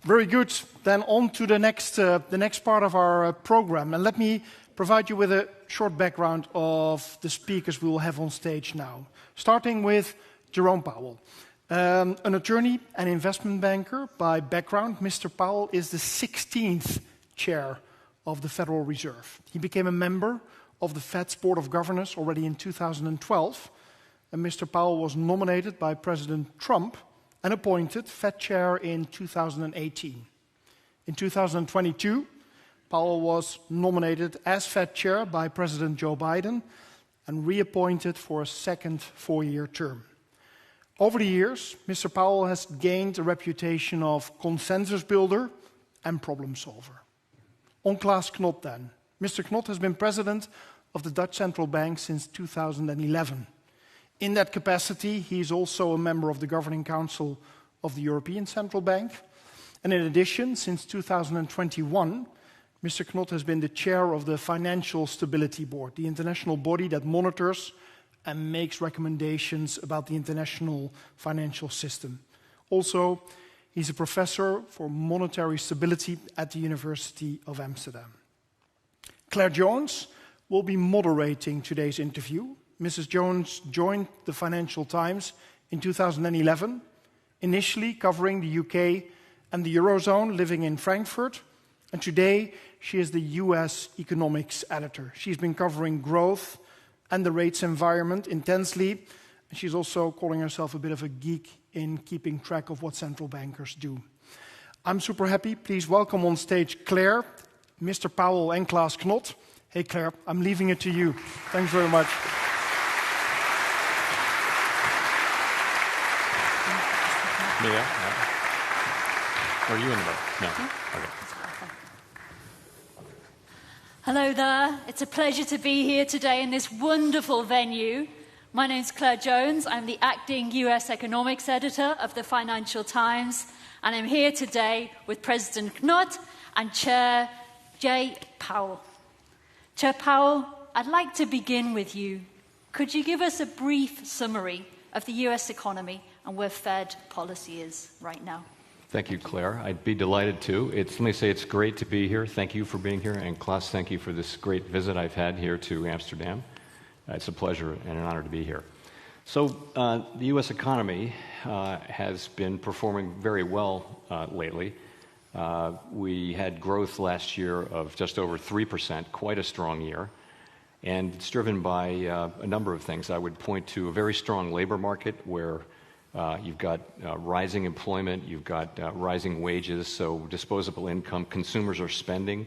Very good. Then on to the next part of our program. And let me provide you with a short background of the speakers we will have on stage now. Starting with Jerome Powell. An attorney and investment banker by background, Mr. Powell is the 16th chair of the Federal Reserve. He became a member of the Fed's Board of Governors already in 2012. And Mr. Powell was nominated by President Trump and appointed Fed chair in 2018. In 2022, Powell was nominated as Fed chair by President Joe Biden and reappointed for a second four-year term. Over the years, Mr. Powell has gained a reputation of consensus builder and problem solver. On Klaas Knot then. Mr. Knot has been president of the Dutch Central Bank since 2011. In that capacity, he is also a member of the Governing Council of the European Central Bank. And in addition, since 2021, Mr. Knot has been the chair of the Financial Stability Board, the international body that monitors and makes recommendations about the international financial system. Also, he's a professor for monetary stability at the University of Amsterdam. Claire Jones will be moderating today's interview. Mrs. Jones joined the Financial Times in 2011, initially covering the UK and the Eurozone, living in Frankfurt. And today, she is the US economics editor. She's been covering growth and the rates environment intensely. And she's also calling herself a bit of a geek in keeping track of what central bankers do. I'm super happy. Please welcome on stage Claire, Mr. Powell and Klaas Knot. Hey Claire, I'm leaving it to you. Thanks very much. Yeah. Are you in the middle? No. Okay. Hello there. It's a pleasure to be here today in this wonderful venue. My name's Claire Jones. I'm the acting US economics editor of the Financial Times, and I'm here today with President Knot and Chair J. Powell. Chair Powell, I'd like to begin with you. Could you give us a brief summary of the US economy and where Fed policy is right now? Thank you, Claire. I'd be delighted to. Let me say it's great to be here. Thank you for being here. And Klaas, thank you for this great visit I've had here to Amsterdam. It's a pleasure and an honor to be here. So the U.S. economy has been performing very well lately. We had growth last year of just over 3%, quite a strong year. And it's driven by a number of things. I would point to a very strong labor market where you've got rising employment, you've got rising wages, so disposable income, consumers are spending.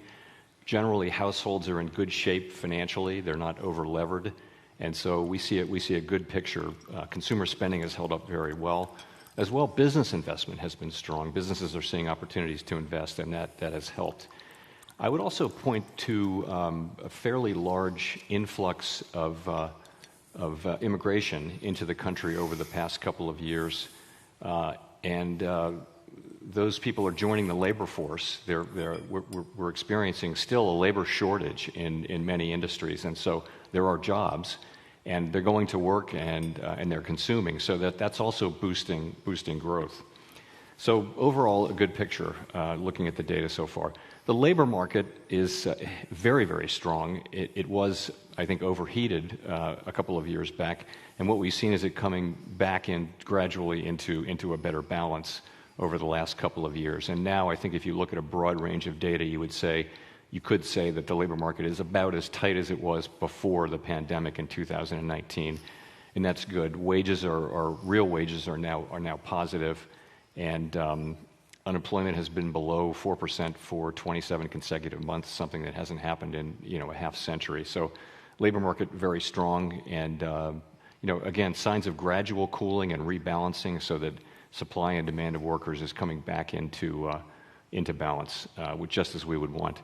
Generally, households are in good shape financially, they're not over-levered, and so we see a good picture. Consumer spending has held up very well. As well, business investment has been strong. Businesses are seeing opportunities to invest, and that has helped. I would also point to a fairly large influx of immigration into the country over the past couple of years, and those people are joining the labor force. We're experiencing still a labor shortage in many industries, and so there are jobs, and they're going to work and they're consuming, so that's also boosting growth. So overall, a good picture looking at the data so far. The labor market is very, very strong. It was, I think, overheated a couple of years back, and what we've seen is it coming back in gradually into a better balance over the last couple of years. And now I think if you look at a broad range of data, you could say that the labor market is about as tight as it was before the pandemic in 2019, and that's good. Real wages are now positive, and unemployment has been below 4% for 27 consecutive months, something that hasn't happened in a half century. So labor market very strong, and again, signs of gradual cooling and rebalancing so that supply and demand of workers is coming back into balance, which just as we would want.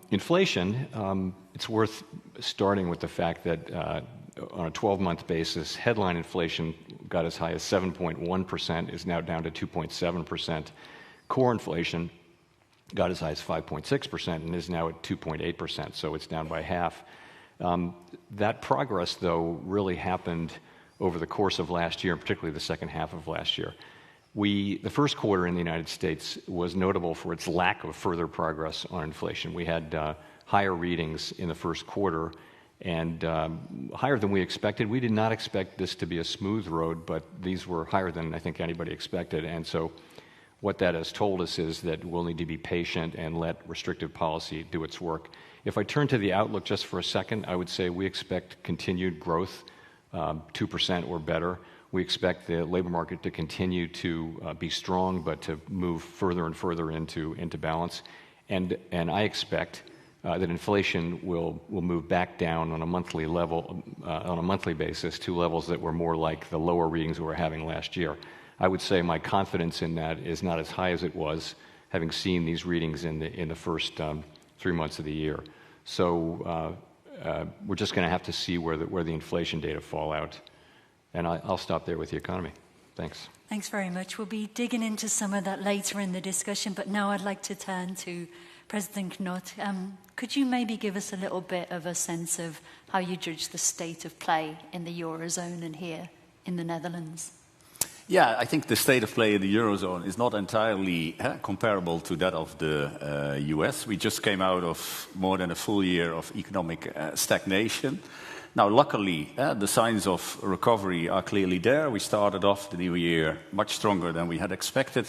Inflation, it's worth starting with the fact that on a 12-month basis, headline inflation got as high as 7.1%, is now down to 2.7%. Core inflation got as high as 5.6% and is now at 2.8%, so it's down by half. That progress, though, really happened over the course of last year, particularly the second half of last year. The first quarter in the United States was notable for its lack of further progress on inflation. We had higher readings in the first quarter, and higher than we expected. We did not expect this to be a smooth road, but these were higher than I think anybody expected. And so what that has told us is that we'll need to be patient and let restrictive policy do its work. If I turn to the outlook just for a second, I would say we expect continued growth, 2% or better. We expect the labor market to continue to be strong, but to move further and further into balance. And I expect that inflation will move back down on a monthly level, on a monthly basis, to levels that were more like the lower readings we were having last year. I would say my confidence in that is not as high as it was, having seen these readings in the first 3 months of the year. So we're just going to have to see where the inflation data fall out. And I'll stop there with the economy. Thanks. Thanks very much. We'll be digging into some of that later in the discussion, but now I'd like to turn to President Knot. Could you maybe give us a little bit of a sense of how you judge the state of play in the Eurozone and here in the Netherlands? Yeah, I think the state of play in the Eurozone is not entirely comparable to that of the US. We just came out of more than a full year of economic stagnation. Now, luckily, the signs of recovery are clearly there. We started off the new year much stronger than we had expected.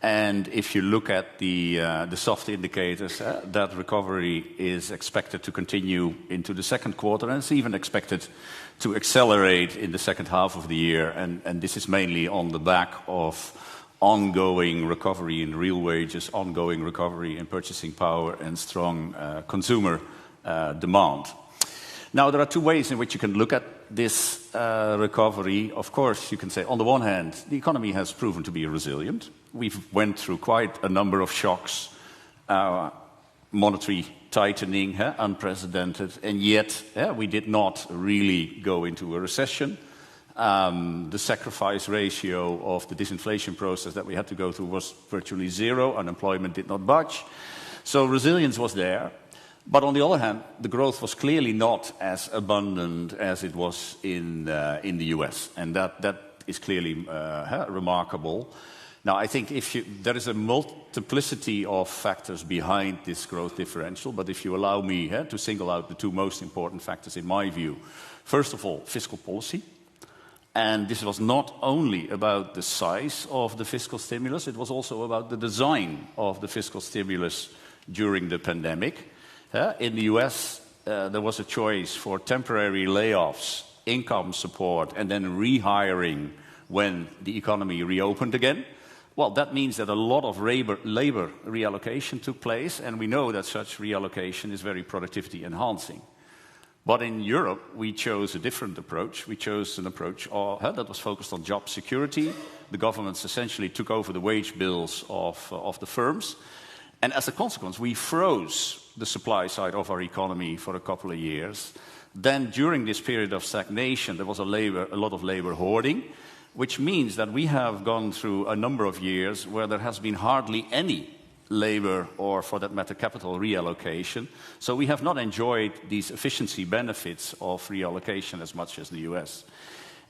And if you look at the soft indicators, that recovery is expected to continue into the second quarter, and it's even expected to accelerate in the second half of the year. And this is mainly on the back of ongoing recovery in real wages, ongoing recovery in purchasing power, and strong consumer demand. Now, there are two ways in which you can look at this recovery. Of course, you can say, on the one hand, the economy has proven to be resilient. We've went through quite a number of shocks, monetary tightening, unprecedented, and yet we did not really go into a recession. The sacrifice ratio of the disinflation process that we had to go through was virtually zero. Unemployment did not budge. So resilience was there. But on the other hand, the growth was clearly not as abundant as it was in the US. And that is clearly remarkable. Now, I think there is a multiplicity of factors behind this growth differential, but if you allow me to single out the two most important factors in my view. First of all, fiscal policy. And this was not only about the size of the fiscal stimulus, it was also about the design of the fiscal stimulus during the pandemic. In the US, there was a choice for temporary layoffs, income support, and then rehiring when the economy reopened again. Well, that means that a lot of labor reallocation took place, and we know that such reallocation is very productivity enhancing. But in Europe, we chose a different approach. We chose an approach that was focused on job security. The governments essentially took over the wage bills of the firms. And as a consequence, we froze the supply side of our economy for a couple of years. Then during this period of stagnation, there was a lot of labor hoarding, which means that we have gone through a number of years where there has been hardly any labor or, for that matter, capital reallocation. So we have not enjoyed these efficiency benefits of reallocation as much as the US.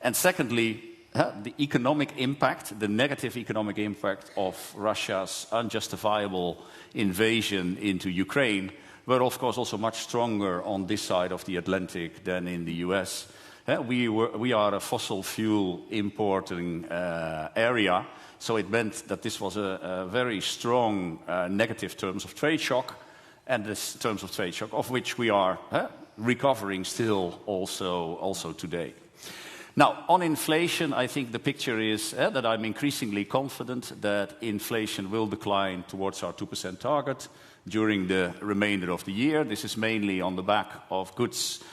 And secondly, the economic impact, the negative economic impact of Russia's unjustifiable invasion into Ukraine were, of course, also much stronger on this side of the Atlantic than in the US. We are a fossil fuel importing area, so it meant that this was a very strong negative terms of trade shock, and this terms of trade shock of which we are recovering still also today. Now, on inflation, I think the picture is that I'm increasingly confident that inflation will decline towards our 2% target during the remainder of the year. This is mainly on the back of goods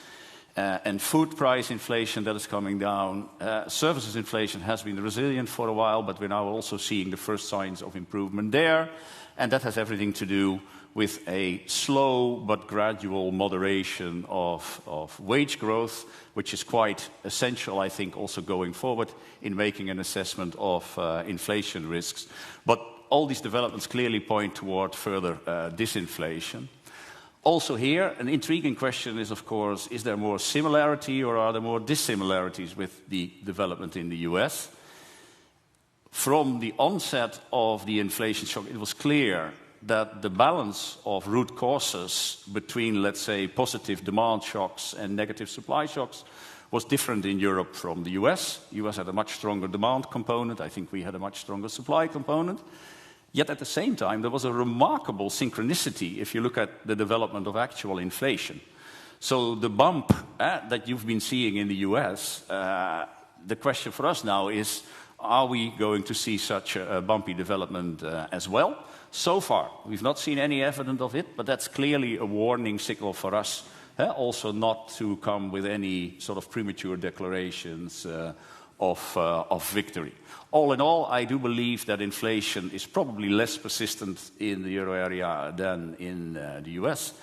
and food price inflation that is coming down. Services inflation has been resilient for a while, but we're now also seeing the first signs of improvement there. And that has everything to do with a slow but gradual moderation of wage growth, which is quite essential, I think, also going forward in making an assessment of inflation risks. But all these developments clearly point toward further disinflation. Also here, an intriguing question is, of course, is there more similarity or are there more dissimilarities with the development in the US? from the onset of the inflation shock, it was clear that the balance of root causes between, let's say, positive demand shocks and negative supply shocks was different in Europe from the US. The US had a much stronger demand component. I think we had a much stronger supply component. Yet at the same time, there was a remarkable synchronicity if you look at the development of actual inflation. So the bump that you've been seeing in the US, the question for us now is, are we going to see such a bumpy development as well? So far, we've not seen any evidence of it, but that's clearly a warning signal for us, also not to come with any sort of premature declarations of victory. All in all, I do believe that inflation is probably less persistent in the euro area than in the US.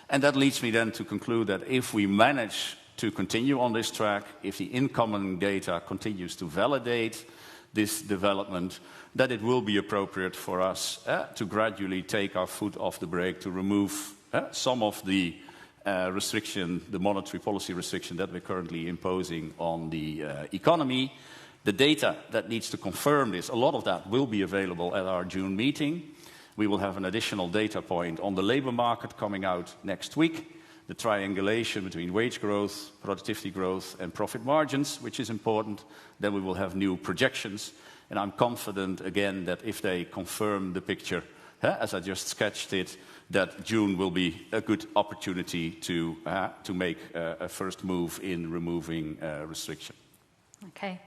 And that leads me then to conclude that if we manage to continue on this track, if the incoming data continues to validate this development, that it will be appropriate for us to gradually take our foot off the brake, to remove some of the restriction, the monetary policy restriction that we're currently imposing on the economy. The data that needs to confirm this, a lot of that will be available at our June meeting. We will have an additional data point on the labor market coming out next week, the triangulation between wage growth, productivity growth, and profit margins, which is important. Then we will have new projections. And I'm confident, again, that if they confirm the picture, as I just sketched it, that June will be a good opportunity to make a first move in removing restriction. Okay.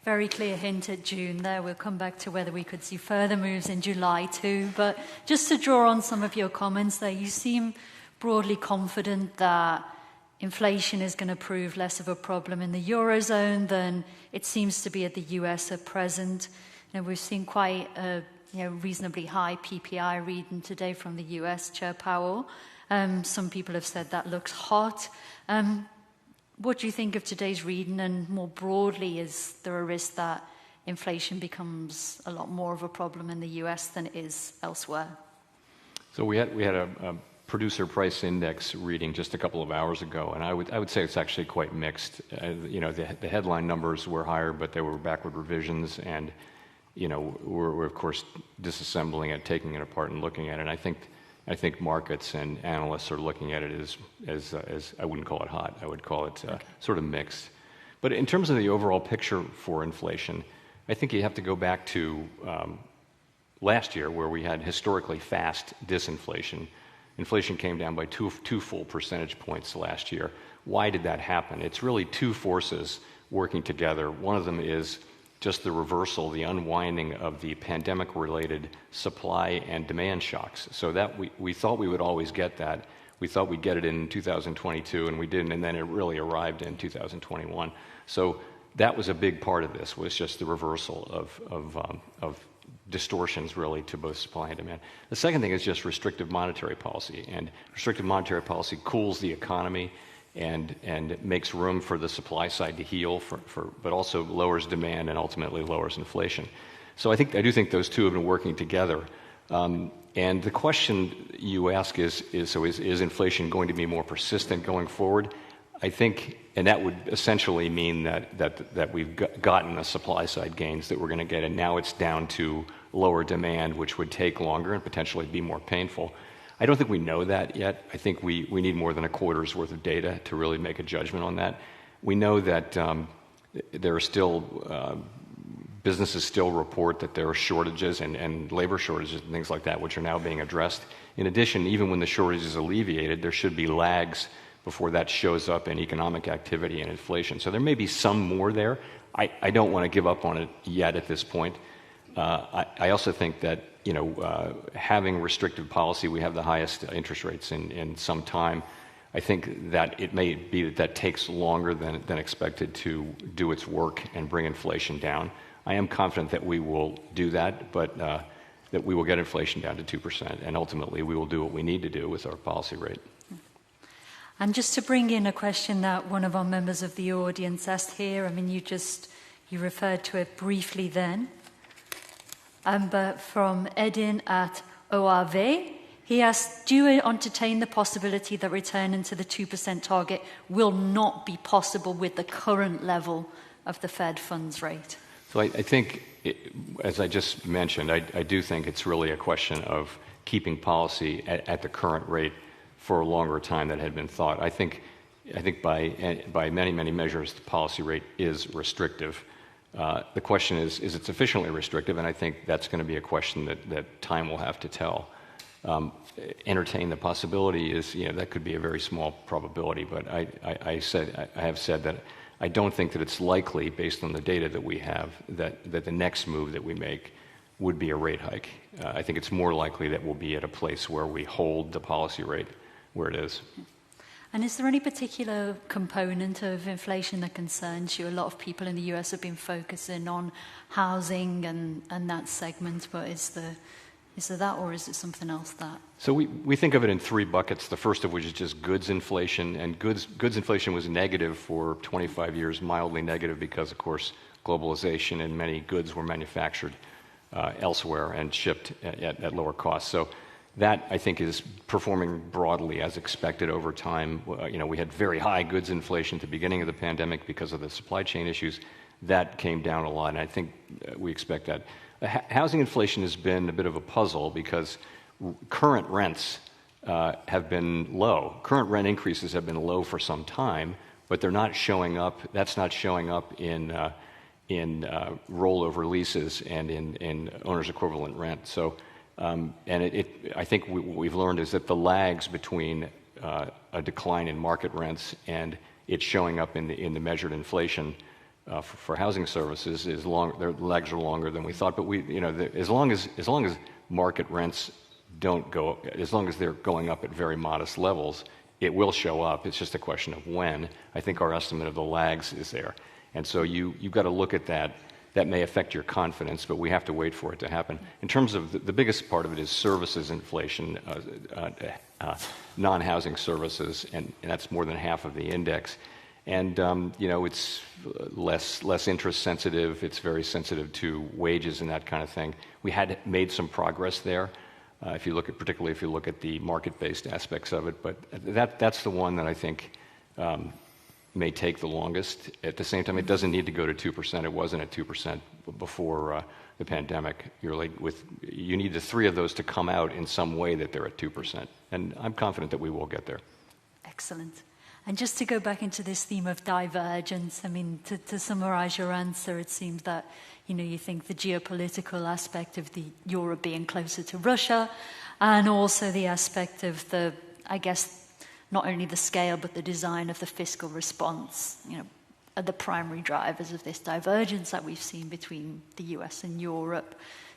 Very clear hint at June there. We'll come back to whether we could see further moves in July too. But just to draw on some of your comments there, you seem broadly confident that inflation is going to prove less of a problem in the Eurozone than it seems to be at the US at present. You know, we've seen quite a reasonably high PPI reading today from the US, Chair Powell. Some people have said that looks hot. What do you think of today's reading? And more broadly, is there a risk that inflation becomes a lot more of a problem in the US than it is elsewhere? So we had a producer price index reading just a couple of hours ago, and I would say it's actually quite mixed. The headline numbers were higher, but they were backward revisions, and we're of course disassembling it, taking it apart, and looking at it. And I think markets and analysts are looking at it as I wouldn't call it hot. I would call it sort of mixed. But in terms of the overall picture for inflation, I think you have to go back to last year, where we had historically fast disinflation. Inflation came down by two full percentage points last year. Why did that happen? It's really two forces working together. One of them is just the reversal, the unwinding of the pandemic-related supply and demand shocks. So that we thought we would always get that. We thought we'd get it in 2022, and we didn't, and then it really arrived in 2021. So that was a big part of this, was just the reversal of distortions, really, to both supply and demand. The second thing is just restrictive monetary policy, and restrictive monetary policy cools the economy and makes room for the supply side to heal, but also lowers demand and ultimately lowers inflation. So I do think those two have been working together. And the question you ask is inflation going to be more persistent going forward? I think, and that would essentially mean that we've gotten the supply side gains that we're going to get, and now it's down to lower demand, which would take longer and potentially be more painful. I don't think we know that yet. I think we need more than a quarter's worth of data to really make a judgment on that. We know that there are still businesses still report that there are shortages and labor shortages and things like that, which are now being addressed. In addition, even when the shortage is alleviated, there should be lags before that shows up in economic activity and inflation. So there may be some more there. I don't want to give up on it yet at this point. I also think that having restrictive policy, we have the highest interest rates in some time. I think that it may be that takes longer than expected to do its work and bring inflation down. I am confident that we will do that, but that we will get inflation down to 2%, and ultimately we will do what we need to do with our policy rate. And just to bring in a question that one of our members of the audience asked here, I mean, you referred to it briefly then, but from Edin at ORV, he asked, do you entertain the possibility that returning to the 2% target will not be possible with the current level of the Fed funds rate? So I think, as I just mentioned, I do think it's really a question of keeping policy at the current rate for a longer time than had been thought. I think by many measures, the policy rate is restrictive. The question is it sufficiently restrictive? And I think that's going to be a question that time will have to tell. Entertain the possibility is, that could be a very small probability, but I have said that I don't think that it's likely, based on the data that we have, that the next move that we make would be a rate hike. I think it's more likely that we'll be at a place where we hold the policy rate where it is. And is there any particular component of inflation that concerns you? A lot of people in the US have been focusing on housing and that segment, but is there that, or is it something else that? So we think of it in three buckets, the first of which is just goods inflation, and goods inflation was negative for 25 years, mildly negative because, of course, globalization and many goods were manufactured elsewhere and shipped at lower costs. So that, I think, is performing broadly as expected over time. We had very high goods inflation at the beginning of the pandemic because of the supply chain issues. That came down a lot, and I think we expect that. Housing inflation has been a bit of a puzzle because current rents have been low. Current rent increases have been low for some time, but they're not showing up. That's not showing up in rollover leases and in owner's equivalent rent. So, I think what we've learned is that the lags between a decline in market rents and it showing up in the measured inflation for housing services is long. Their lags are longer than we thought. But as long as market rents don't go, as long as they're going up at very modest levels, it will show up. It's just a question of when. I think our estimate of the lags is there, and so you've got to look at that. That may affect your confidence, but we have to wait for it to happen. In terms of the biggest part of it is services inflation, non-housing services, and that's more than half of the index. And it's less interest sensitive. It's very sensitive to wages and that kind of thing. We had made some progress there, particularly if you look at the market-based aspects of it. But that's the one that I think may take the longest. At the same time, it doesn't need to go to 2%. It wasn't at 2% before the pandemic. You need the three of those to come out in some way that they're at 2%. And I'm confident that we will get there. Excellent. And just to go back into this theme of divergence, I mean, to summarize your answer, it seems that, you think the geopolitical aspect of Europe being closer to Russia, and also the aspect of not only the scale, but the design of the fiscal response, are the primary drivers of this divergence that we've seen between the US and Europe.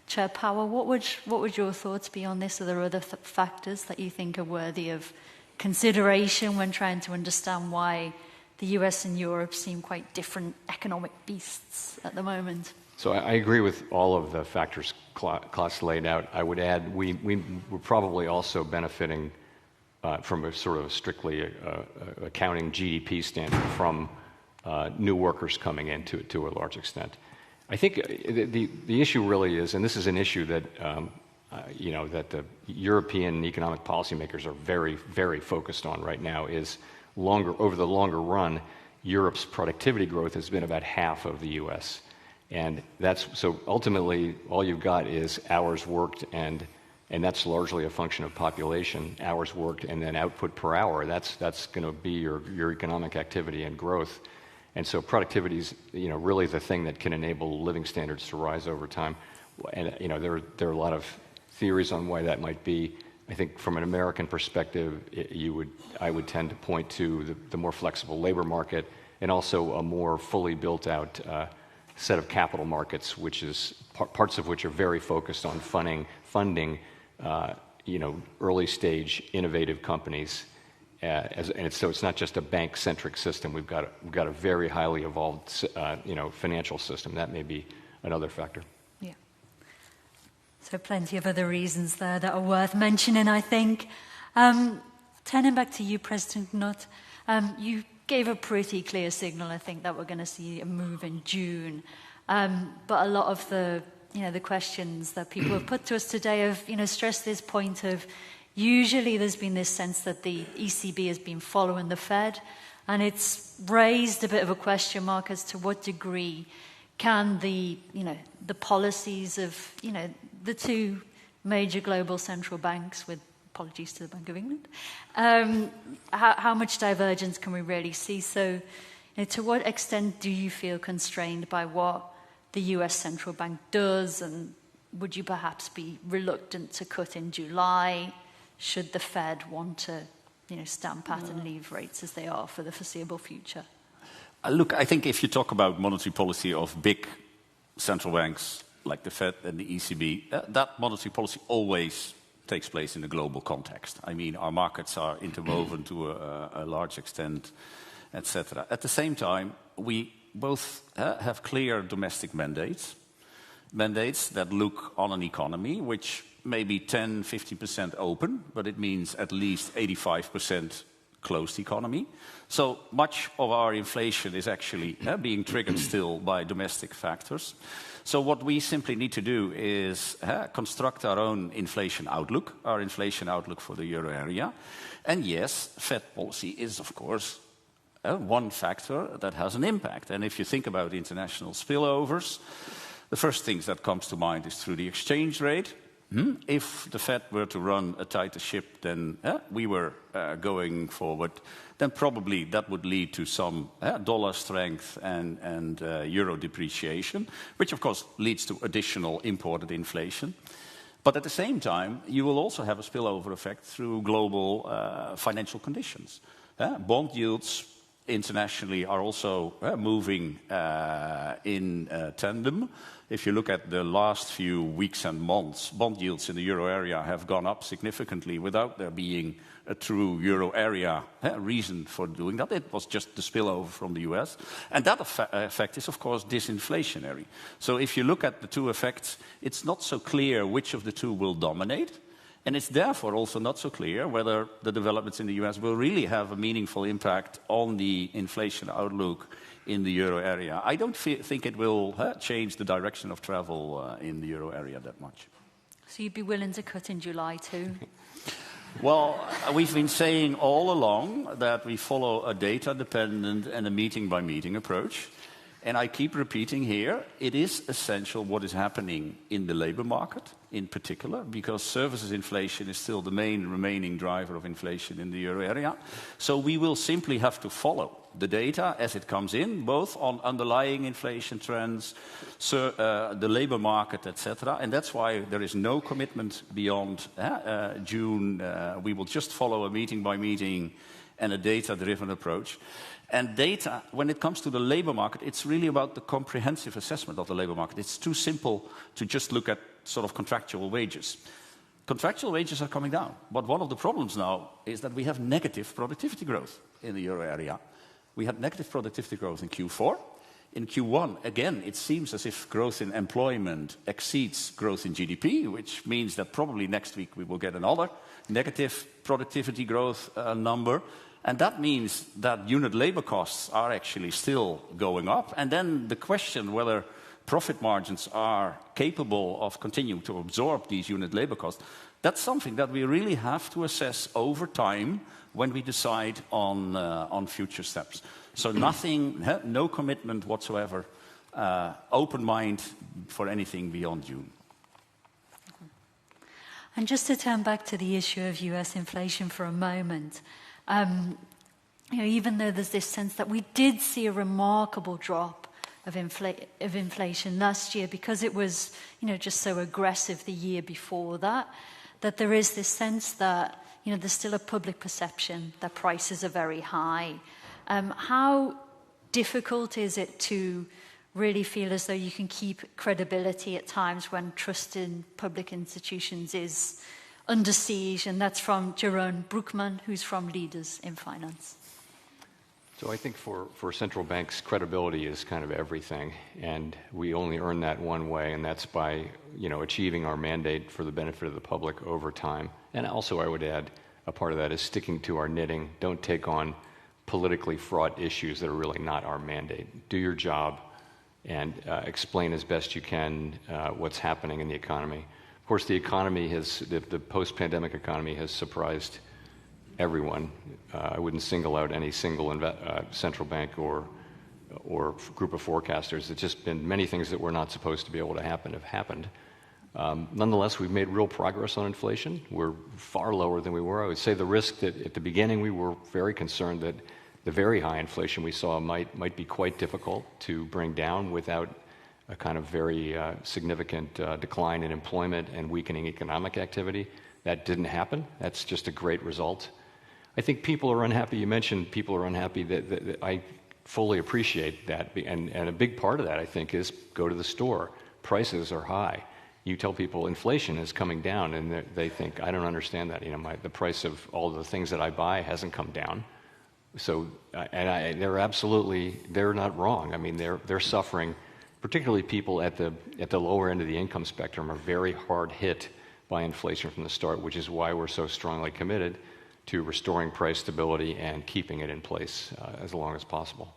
Chair Powell, what would your thoughts be on this? Are there other factors that you think are worthy of consideration when trying to understand why the US and Europe seem quite different economic beasts at the moment? So I agree with all of the factors Klaas laid out. I would add we're probably also benefiting from a sort of strictly accounting GDP standard from new workers coming in to a large extent. I think the issue really is, and this is an issue that that the European economic policymakers are very, very focused on right now, is over the longer run, Europe's productivity growth has been about half of the U.S. And so ultimately all you've got is hours worked, and that's largely a function of population, hours worked and then output per hour. That's going to be your economic activity and growth. And so productivity is really the thing that can enable living standards to rise over time. And there are a lot of theories on why that might be. I think from an American perspective, I would tend to point to the more flexible labor market, and also a more fully built out set of capital markets, which is parts of which are very focused on funding early stage innovative companies. So it's not just a bank-centric system. We've got a very highly evolved financial system. That may be another factor. Yeah. So plenty of other reasons there that are worth mentioning, I think. Turning back to you, President Knut, you gave a pretty clear signal, I think, that we're going to see a move in June. But a lot of the questions that people have put to us today have, stressed this point of usually there's been this sense that the ECB has been following the Fed, and it's raised a bit of a question mark as to what degree can the policies of, the two major global central banks, with apologies to the Bank of England, how much divergence can we really see? So, to what extent do you feel constrained by what the US central bank does, and would you perhaps be reluctant to cut in July should the Fed want to, stand pat and leave rates as they are for the foreseeable future? Look, I think if you talk about monetary policy of big central banks like the Fed and the ECB, that monetary policy always takes place in a global context. I mean, our markets are interwoven to a large extent, etc. At the same time, we both have clear domestic mandates that look on an economy which may be 10, 50% open, but it means at least 85% closed economy. So much of our inflation is actually being triggered still by domestic factors. So what we simply need to do is construct our own inflation outlook for the euro area. And yes, Fed policy is, of course, one factor that has an impact. And if you think about international spillovers, the first things that comes to mind is through the exchange rate. If the Fed were to run a tighter ship than we were going forward, then probably that would lead to some dollar strength and euro depreciation, which of course leads to additional imported inflation. But at the same time, you will also have a spillover effect through global financial conditions. Bond yields internationally are also moving in tandem. If you look at the last few weeks and months, bond yields in the euro area have gone up significantly without there being a true euro area reason for doing that. It was just the spillover from the US. And that effect is, of course, disinflationary. So if you look at the two effects, it's not so clear which of the two will dominate. And it's therefore also not so clear whether the developments in the US will really have a meaningful impact on the inflation outlook in the euro area. I don't think it will change the direction of travel in the euro area that much. So you'd be willing to cut in July too? Well, we've been saying all along that we follow a data-dependent and a meeting-by-meeting approach. And I keep repeating here, it is essential what is happening in the labor market in particular, because services inflation is still the main remaining driver of inflation in the euro area. So we will simply have to follow the data as it comes in, both on underlying inflation trends, the labor market, etc. And that's why there is no commitment beyond June. We will just follow a meeting-by-meeting and a data-driven approach. And data, when it comes to the labor market, it's really about the comprehensive assessment of the labor market. It's too simple to just look at sort of contractual wages. Contractual wages are coming down. But one of the problems now is that we have negative productivity growth in the euro area. We had negative productivity growth in Q4. In Q1, again, it seems as if growth in employment exceeds growth in GDP, which means that probably next week we will get another negative productivity growth number. And that means that unit labor costs are actually still going up. And then the question whether profit margins are capable of continuing to absorb these unit labor costs, that's something that we really have to assess over time when we decide on future steps. So nothing, no commitment whatsoever, open mind for anything beyond June. And just to turn back to the issue of US inflation for a moment, even though there's this sense that we did see a remarkable drop of inflation last year because it was, just so aggressive the year before that there is this sense that, there's still a public perception that prices are very high. How difficult is it to really feel as though you can keep credibility at times when trust in public institutions is under siege? And that's from Jerome Powell, who's from Leaders in Finance. So I think for central banks, credibility is kind of everything, and we only earn that one way, and that's by achieving our mandate for the benefit of the public over time. And also, I would add, a part of that is sticking to our knitting. Don't take on politically fraught issues that are really not our mandate. Do your job and explain as best you can what's happening in the economy. Of course, the economy the post-pandemic economy has surprised everyone. I wouldn't single out any single central bank or or group of forecasters. It's just been many things that were not supposed to be able to happen have happened. Nonetheless, we've made real progress on inflation. We're far lower than we were. I would say the risk that at the beginning we were very concerned that the very high inflation we saw might be quite difficult to bring down without a kind of very significant decline in employment and weakening economic activity. That didn't happen. That's just a great result. I think people are unhappy. You mentioned people are unhappy. That I fully appreciate that. And a big part of that, I think, is go to the store. Prices are high. You tell people inflation is coming down, and they think, I don't understand that. The price of all the things that I buy hasn't come down. So, they're not wrong. I mean, they're suffering. Particularly people at the lower end of the income spectrum are very hard hit by inflation from the start, which is why we're so strongly committed to restoring price stability and keeping it in place as long as possible.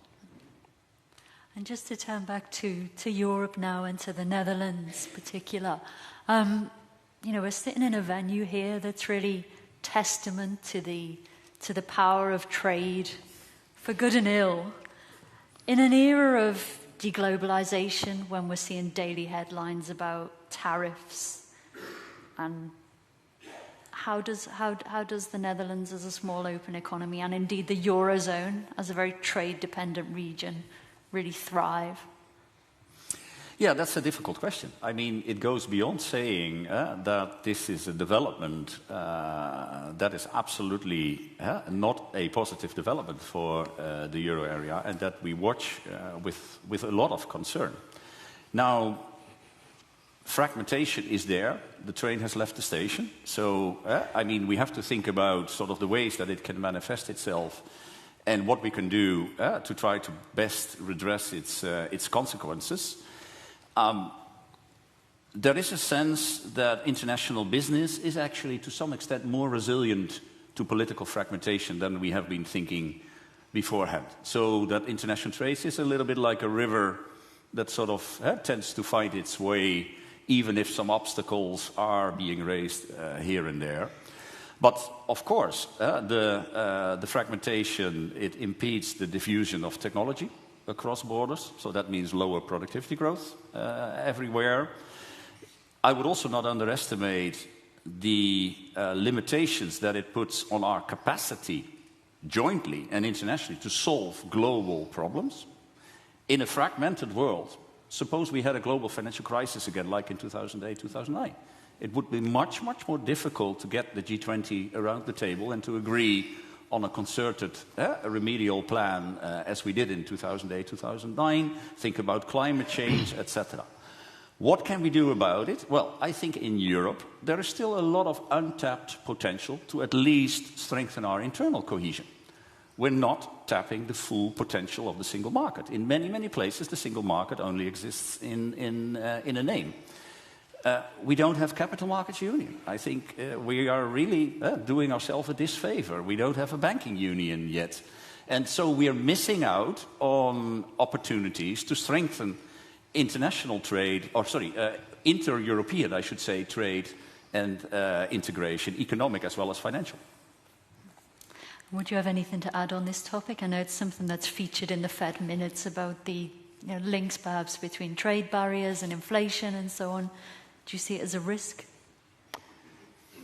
And just to turn back to Europe now and to the Netherlands in particular, we're sitting in a venue here that's really testament to the power of trade, for good and ill. In an era of deglobalization, when we're seeing daily headlines about tariffs, and how does the Netherlands as a small open economy, and indeed the Eurozone as a very trade-dependent region, really thrive? Yeah, that's a difficult question. I mean, it goes beyond saying that this is a development that is absolutely not a positive development for the euro area, and that we watch with a lot of concern. Now, fragmentation is there. The train has left the station. So, we have to think about sort of the ways that it can manifest itself and what we can do to try to best redress its consequences. There is a sense that international business is actually to some extent more resilient to political fragmentation than we have been thinking beforehand. So that international trade is a little bit like a river that sort of tends to find its way, even if some obstacles are being raised here and there. But of course, the fragmentation, it impedes the diffusion of technology across borders, so that means lower productivity growth everywhere. I would also not underestimate the limitations that it puts on our capacity jointly and internationally to solve global problems. In a fragmented world, suppose we had a global financial crisis again, like in 2008, 2009. It would be much, much more difficult to get the G20 around the table and to agree on a concerted remedial plan as we did in 2008, 2009, think about climate change, etc. What can we do about it? Well, I think in Europe there is still a lot of untapped potential to at least strengthen our internal cohesion. We're not tapping the full potential of the single market. In many, many places the single market only exists in a name. We don't have capital markets union. I think we are really doing ourselves a disfavor. We don't have a banking union yet. And so we are missing out on opportunities to strengthen international trade, inter-European, I should say, trade and integration, economic as well as financial. Would you have anything to add on this topic? I know it's something that's featured in the Fed minutes about the links perhaps between trade barriers and inflation and so on. Do you see it as a risk?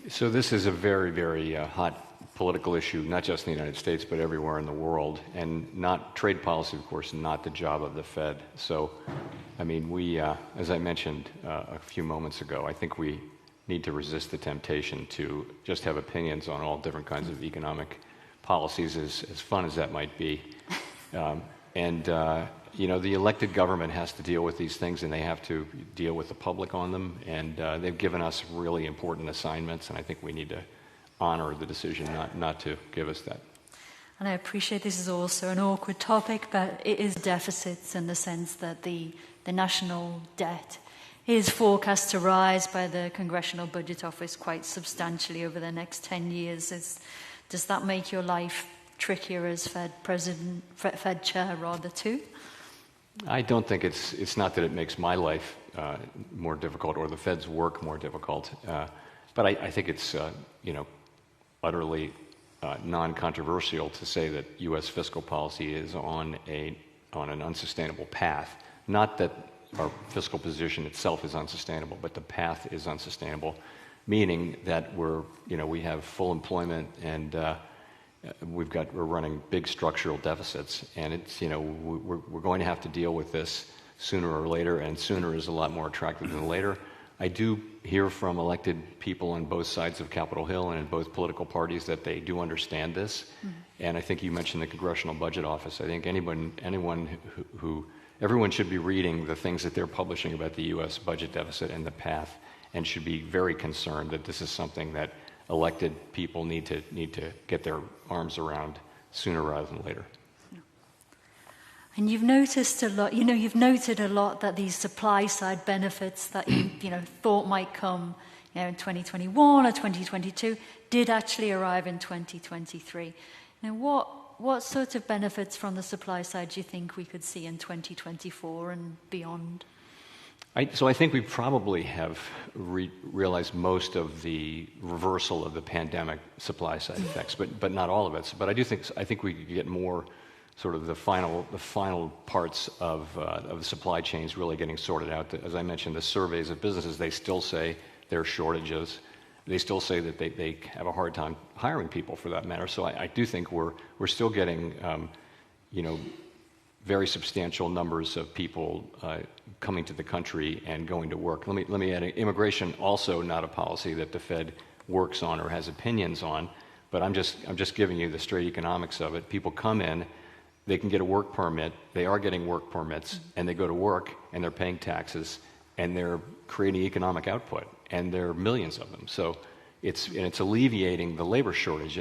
So this is a very, very hot political issue, not just in the United States, but everywhere in the world. And not trade policy, of course, not the job of the Fed. So, we, as I mentioned a few moments ago, I think we need to resist the temptation to just have opinions on all different kinds of economic policies, as fun as that might be. The elected government has to deal with these things, and they have to deal with the public on them. And they've given us really important assignments, and I think we need to honor the decision not to give us that. And I appreciate this is also an awkward topic, but it is deficits in the sense that the national debt is forecast to rise by the Congressional Budget Office quite substantially over the next 10 years. Does that make your life trickier as Fed chair rather too? I don't think it's not that it makes my life more difficult or the Fed's work more difficult, but I think it's utterly non-controversial to say that U.S. fiscal policy is on a on an unsustainable path. Not that our fiscal position itself is unsustainable, but the path is unsustainable, meaning that we have full employment and we're running big structural deficits, and it's we're going to have to deal with this sooner or later, and sooner is a lot more attractive than later. I do hear from elected people on both sides of Capitol Hill and in both political parties that they do understand this. Mm-hmm. And I think you mentioned the Congressional Budget Office. I think everyone should be reading the things that they're publishing about the U.S. budget deficit and the path, and should be very concerned that this is something that elected people need to get their arms around sooner rather than later. And you've noticed a lot, you've noted a lot that these supply side benefits that you thought might come in 2021 or 2022 did actually arrive in 2023. Now, what sorts of benefits from the supply side do you think we could see in 2024 and beyond? So I think we probably have realized most of the reversal of the pandemic supply side effects, but not all of it. But I think we could get more sort of the final parts of the supply chains really getting sorted out. As I mentioned, the surveys of businesses, they still say there are shortages. They still say that they have a hard time hiring people, for that matter. So I do think we're still getting very substantial numbers of people coming to the country and going to work. Let me add, immigration also not a policy that the Fed works on or has opinions on, but I'm just giving you the straight economics of it. People come in, they can get a work permit, they are getting work permits, and they go to work and they're paying taxes and they're creating economic output, and there are millions of them. So it's alleviating the labor shortage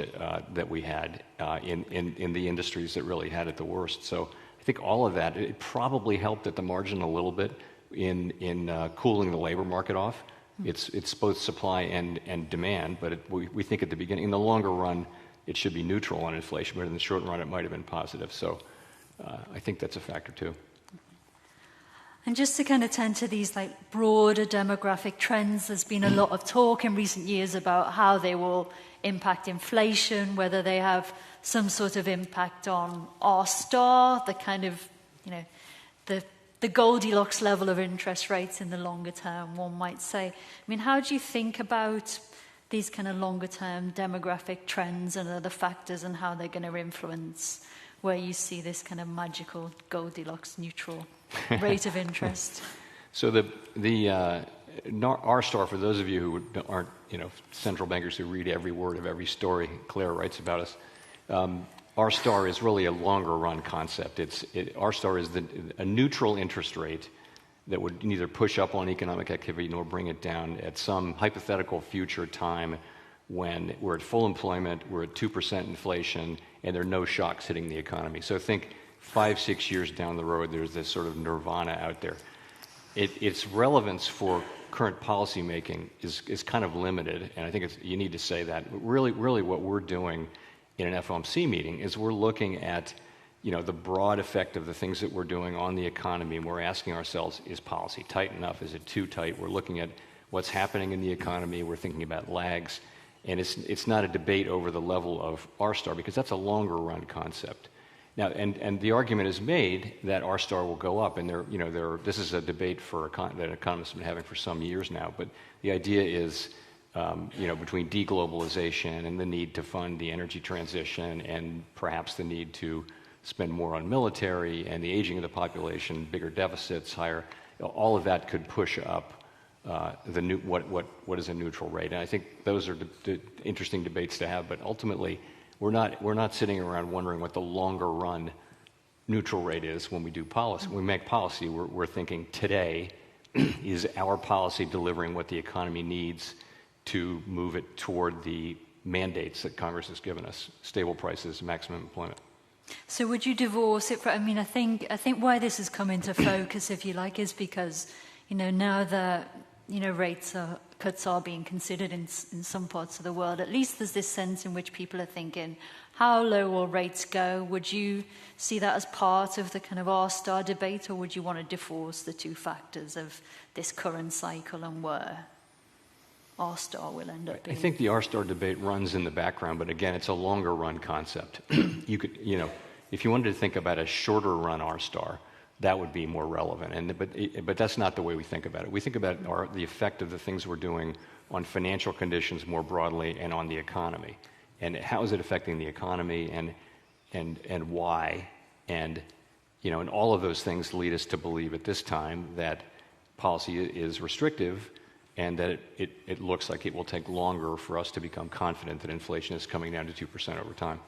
that we had in the industries that really had it the worst. So I think all of that, it probably helped at the margin a little bit in cooling the labor market off. It's both supply and demand, but we think at the beginning, in the longer run, it should be neutral on inflation, but in the short run, it might have been positive. So I think that's a factor too. And just to kind of turn to these broader demographic trends, there's been a lot of talk in recent years about how they will impact inflation, whether they have some sort of impact on R-star, the kind of, the Goldilocks level of interest rates in the longer term, one might say. I mean, how do you think about these kind of longer term demographic trends and other factors and how they're going to influence where you see this kind of magical Goldilocks neutral rate of interest? So the R-star, for those of you who aren't central bankers who read every word of every story Claire writes about us, R-star is really a longer run concept. R-star is a neutral interest rate that would neither push up on economic activity nor bring it down at some hypothetical future time when we're at full employment, we're at 2% inflation, and there are no shocks hitting the economy. So think 5-6 years down the road, there's this sort of nirvana out there. Its relevance for current policy making is kind of limited, and I think you need to say that. Really what we're doing in an FOMC meeting is we're looking at the broad effect of the things that we're doing on the economy, and we're asking ourselves, is policy tight enough? Is it too tight? We're looking at what's happening in the economy. We're thinking about lags, and it's not a debate over the level of R-star, because that's a longer run concept. Now, and the argument is made that R-star will go up, and this is a debate that economists have been having for some years now. But the idea is, between deglobalization and the need to fund the energy transition, and perhaps the need to spend more on military and the aging of the population, bigger deficits, higher, all of that could push up what is a neutral rate. And I think those are the interesting debates to have. But ultimately, we're not sitting around wondering what the longer run neutral rate is when we do policy. When we make policy, we're thinking today, is our policy delivering what the economy needs to move it toward the mandates that Congress has given us: stable prices, maximum employment. So would you divorce it from, I think why this has come into focus, if you like, is because, now that, cuts are being considered in some parts of the world, at least there's this sense in which people are thinking, how low will rates go? Would you see that as part of the kind of R-star debate, or would you want to divorce the two factors of this current cycle and where R-star will end up being? I think the R-star debate runs in the background, but again, it's a longer run concept. if you wanted to think about a shorter run R-star, that would be more relevant. But that's not the way we think about it. We think about the effect of the things we're doing on financial conditions more broadly and on the economy. And how is it affecting the economy and why? And and all of those things lead us to believe at this time that policy is restrictive and that it looks like it will take longer for us to become confident that inflation is coming down to 2% over time.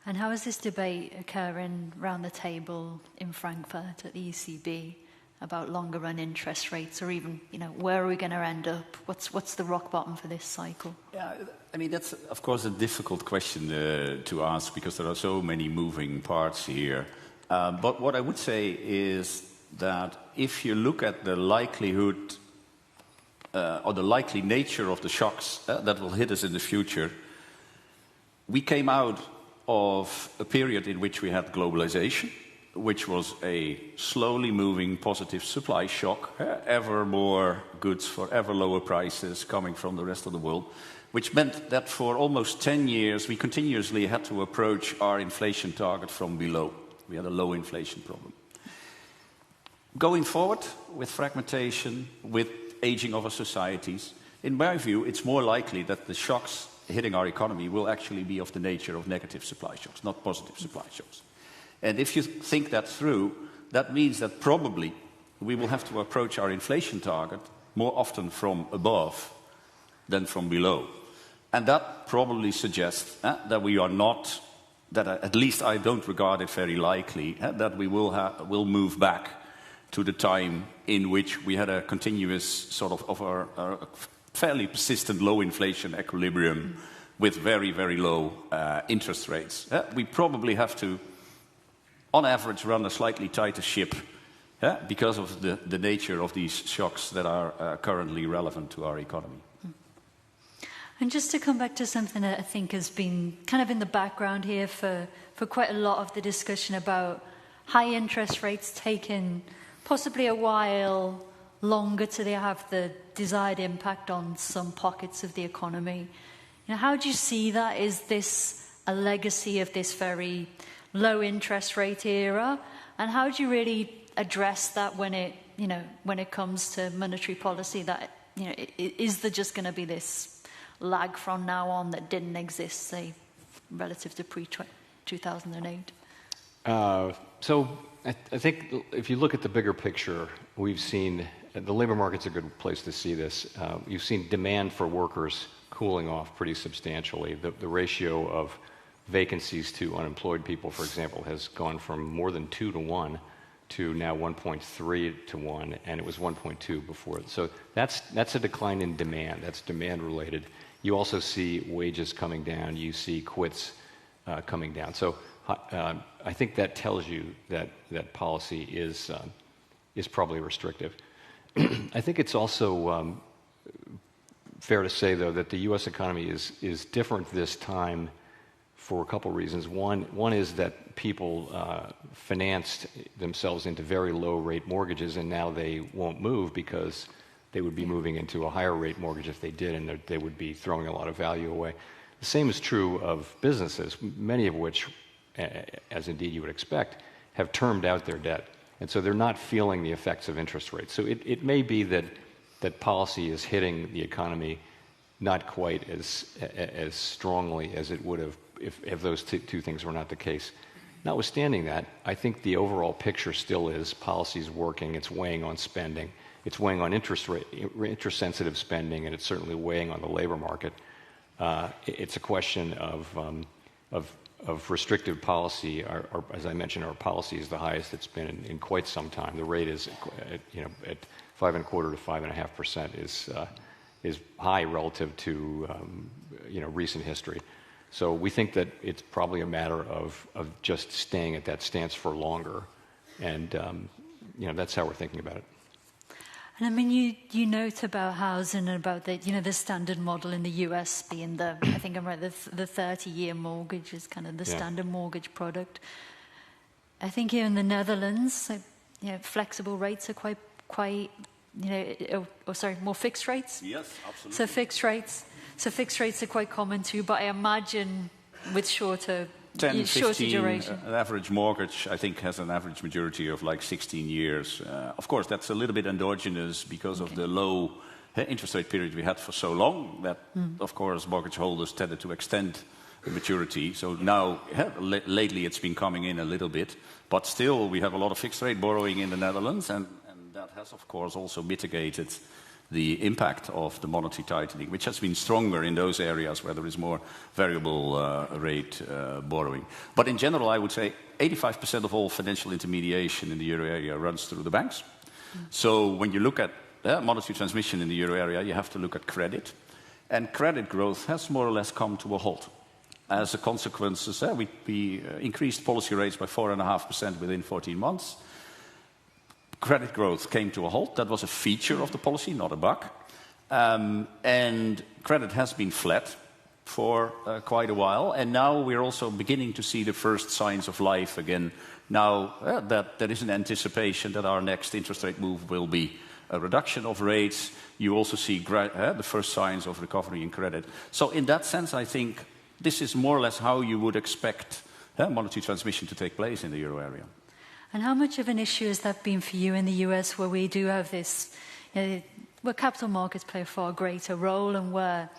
And how is this debate occurring around the table in Frankfurt at the ECB about longer run interest rates, or even, where are we going to end up? What's the rock bottom for this cycle? Yeah, I mean, that's, of course, a difficult question to ask because there are so many moving parts here. But what I would say is that if you look at the likelihood or the likely nature of the shocks that will hit us in the future, we came out of a period in which we had globalization, which was a slowly moving positive supply shock, ever more goods for ever lower prices coming from the rest of the world, which meant that for almost 10 years we continuously had to approach our inflation target from below. We had a low inflation problem. Going forward with fragmentation, with aging of our societies, in my view, it's more likely that the shocks hitting our economy will actually be of the nature of negative supply shocks, not positive supply shocks. And if you think that through, that means that probably we will have to approach our inflation target more often from above than from below. And that probably suggests that we are not, that at least I don't regard it very likely, that we will move back to the time in which we had a continuous sort of a fairly persistent low inflation equilibrium with very, very low interest rates. We probably have to, on average, run a slightly tighter ship because of the nature of these shocks that are currently relevant to our economy. And just to come back to something that I think has been kind of in the background here for quite a lot of the discussion about high interest rates taking possibly a while longer till they have the desired impact on some pockets of the economy. How do you see that? Is this a legacy of this very low interest rate era? And how do you really address that when it comes to monetary policy? That is there just going to be this lag from now on that didn't exist, say, relative to pre-2008? So I think if you look at the bigger picture, we've seen the labor market's a good place to see this. You've seen demand for workers cooling off pretty substantially. The ratio of vacancies to unemployed people, for example, has gone from more than 2 to 1 to now 1.3 to 1, and it was 1.2 before. So that's a decline in demand. That's demand related. You also see wages coming down. You see quits coming down. So I think that tells you that policy is probably restrictive. I think it's also fair to say, though, that the U.S. economy is different this time for a couple reasons. One is that people financed themselves into very low-rate mortgages, and now they won't move because they would be moving into a higher-rate mortgage if they did, and they would be throwing a lot of value away. The same is true of businesses, many of which, as indeed you would expect, have termed out their debt. And so they're not feeling the effects of interest rates. So it may be that policy is hitting the economy not quite as strongly as it would have if those two things were not the case. Notwithstanding that, I think the overall picture still is policy is working. It's weighing on spending. It's weighing on interest-sensitive spending, and it's certainly weighing on the labor market. It's a question of restrictive policy. As I mentioned, our policy is the highest it's been in quite some time. The rate is, at 5.25% to 5.5% is high relative to recent history. So we think that it's probably a matter of just staying at that stance for longer, and that's how we're thinking about it. And I mean, you note about housing and about the standard model in the U.S. being I think I'm right, the 30-year mortgage is kind of the standard mortgage product. I think here in the Netherlands, flexible rates are quite more fixed rates. Yes, absolutely. So fixed rates are quite common too. But I imagine with shorter 10, shorter 15, duration. an average mortgage, I think, has an average maturity of like 16 years. Of course, that's a little bit endogenous because of the low interest rate period we had for so long that, of course, mortgage holders tended to extend the maturity. So now, lately, it's been coming in a little bit. But still, we have a lot of fixed-rate borrowing in the Netherlands, and that has, of course, also mitigated the impact of the monetary tightening, which has been stronger in those areas where there is more variable rate borrowing. But in general, I would say 85% of all financial intermediation in the euro area runs through the banks. So when you look at monetary transmission in the euro area, you have to look at credit. And credit growth has more or less come to a halt. As a consequence, we increased policy rates by 4.5% within 14 months. Credit growth came to a halt. That was a feature of the policy, not a bug. And credit has been flat for quite a while. And now we're also beginning to see the first signs of life again. Now that there is an anticipation that our next interest rate move will be a reduction of rates. You also see the first signs of recovery in credit. So in that sense, I think this is more or less how you would expect monetary transmission to take place in the euro area. And how much of an issue has that been for you in the US, where we do have this, where capital markets play a far greater role, and where,